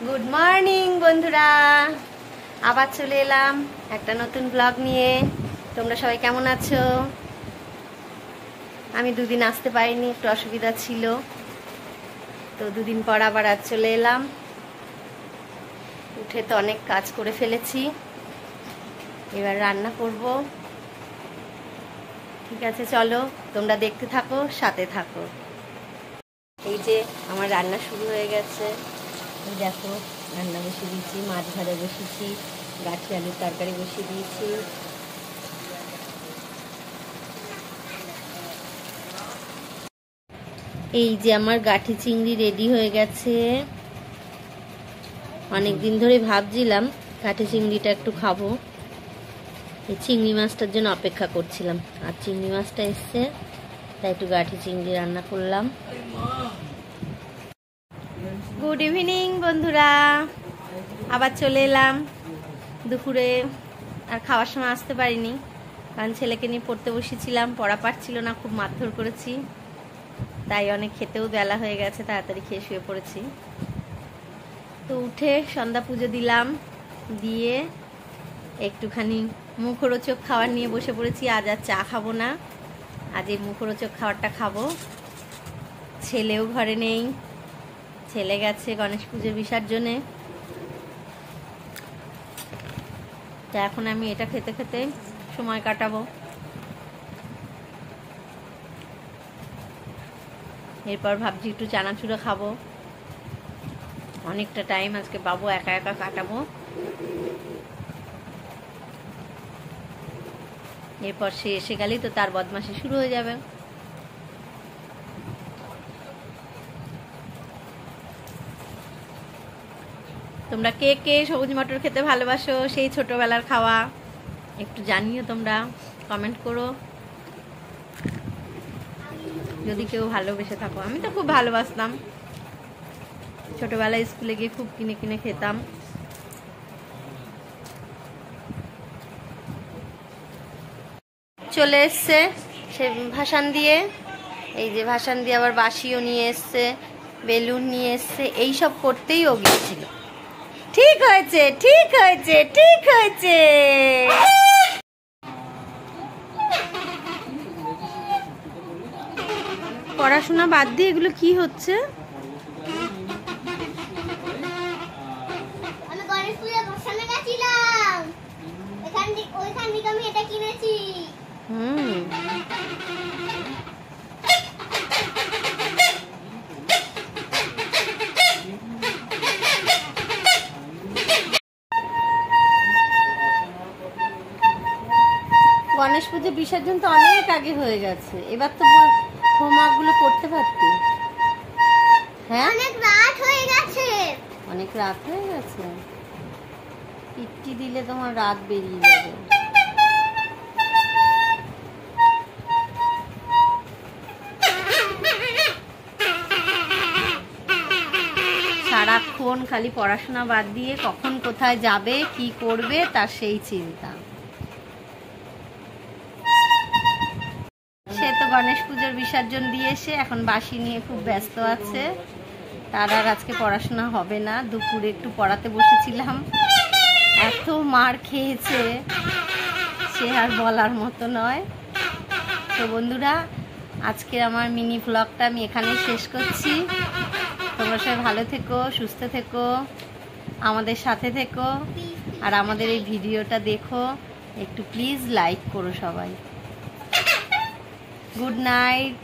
Good morning বন্ধুরা, আবার চলে এলাম একটা নতুন ব্লগ নিয়ে। তোমরা সবাই কেমন আছো? আমি দুদিন আসতে পারিনি, একটু অসুবিধা ছিল, তো দুদিন পর আবার আজ চলে এলাম। উঠে তো অনেক কাজ করে ফেলেছি, এবার রান্না করব। ঠিক আছে, চলো তোমরা দেখতে থাকো, সাথে থাকো। এই যে আমার রান্না শুরু হয়ে গেছে, দেখো রান্না বসিয়ে দিয়েছি, মাছ ভাজা বসিয়েছি, গাঠি আলুর তরকারি বসিয়ে দিয়েছি। এই যে আমার গাঠি চিংড়ি রেডি হয়ে গেছে। অনেক দিন ধরে ভাবছিলাম গাঠি চিংড়িটা একটু খাবো, এই চিংড়ি মাছটার জন্য অপেক্ষা করছিলাম, আর চিংড়ি মাছটা এসছে, তাই একটু গাঠি চিংড়ি রান্না করলাম। গুড ইভিনিং বন্ধুরা, আবার চলে এলাম। দুপুরে আর খাওয়ার সময় আসতে পারিনি, কারণ ছেলেকে নিয়ে পড়তে বসেছিলাম, পড়া পারছিল না, খুব মারধর করেছি, তাই অনেক খেতেও বেলা হয়ে গেছে, তাড়াতাড়ি খেয়ে শুয়ে পড়েছি। তো উঠে সন্ধ্যা পুজো দিলাম, দিয়ে একটুখানি মুখরোচক খাবার নিয়ে বসে পড়েছি। আজ আর চা খাবো না, আজ এই মুখরোচক খাবারটা খাবো। ছেলেও ঘরে নেই, ছেলে গেছে গণেশ পুজোর বিসর্জনে। তা এখন আমি এটা খেতে খেতে সময় কাটাবো। এরপর ভাবছি একটু চানাচুরা খাবো, অনেকটা টাইম আজকে বাবু একা একা কাটাবো। এরপর সে এসে গেলেই তো তার বদমাশি শুরু হয়ে যাবে। তোমরা কে কে সবুজ মটর খেতে ভালোবাসো, সেই ছোটবেলার খাওয়া একটু জানিও, তোমরা কমেন্ট করো যদি কেউ ভালোবেসে থাকো। আমি তো খুব ভালোবাসতাম, ছোটবেলায় স্কুলে গিয়ে খুব কিনে কিনে খেতাম। চলে এসছে সে ভাসান দিয়ে, এই যে ভাসান দিয়ে আবার বাঁশিও নিয়ে এসছে, বেলুন নিয়ে এসছে, এইসব করতেই ও গিয়েছিল। ঠিক হয়েছে, ঠিক হয়েছে, ঠিক হয়েছে। পড়াশোনা বাদ দিয়ে এগুলো কি হচ্ছে? আমি গণেশ পূজা বসানো গেছিলাম, ওইখান থেকে আমি এটা কিনেছি। গণেশ পুজো বিসর্জন তো অনেক আগে হয়ে গেছে, এবার তো হোমওয়ার্ক গুলো করতে পারতি। হ্যাঁ, অনেক রাত হয়ে গেছে। অনেক রাত হয়ে গেছে, পিট্টি দিলে তোমার রাত বেরিয়ে যাবে। সারাক্ষণ খালি পড়াশোনা বাদ দিয়ে কখন কোথায় যাবে, কি করবে, তার সেই চিন্তা। সে তো গণেশ পুজোর বিসর্জন দিয়ে এসে এখন বাঁশি নিয়ে খুব ব্যস্ত আছে, তার আর আজকে পড়াশোনা হবে না। দুপুরে একটু পড়াতে বসেছিলাম, এত মার খেয়েছে সে আর বলার মতো নয়। তো বন্ধুরা, আজকে আমার মিনি ভ্লগটা আমি এখানেই শেষ করছি। তোমরা সবাই ভালো থেকো, সুস্থ থেকো, আমাদের সাথে থেকো, আর আমাদের এই ভিডিওটা দেখো, একটু প্লিজ লাইক করো সবাই। Good night.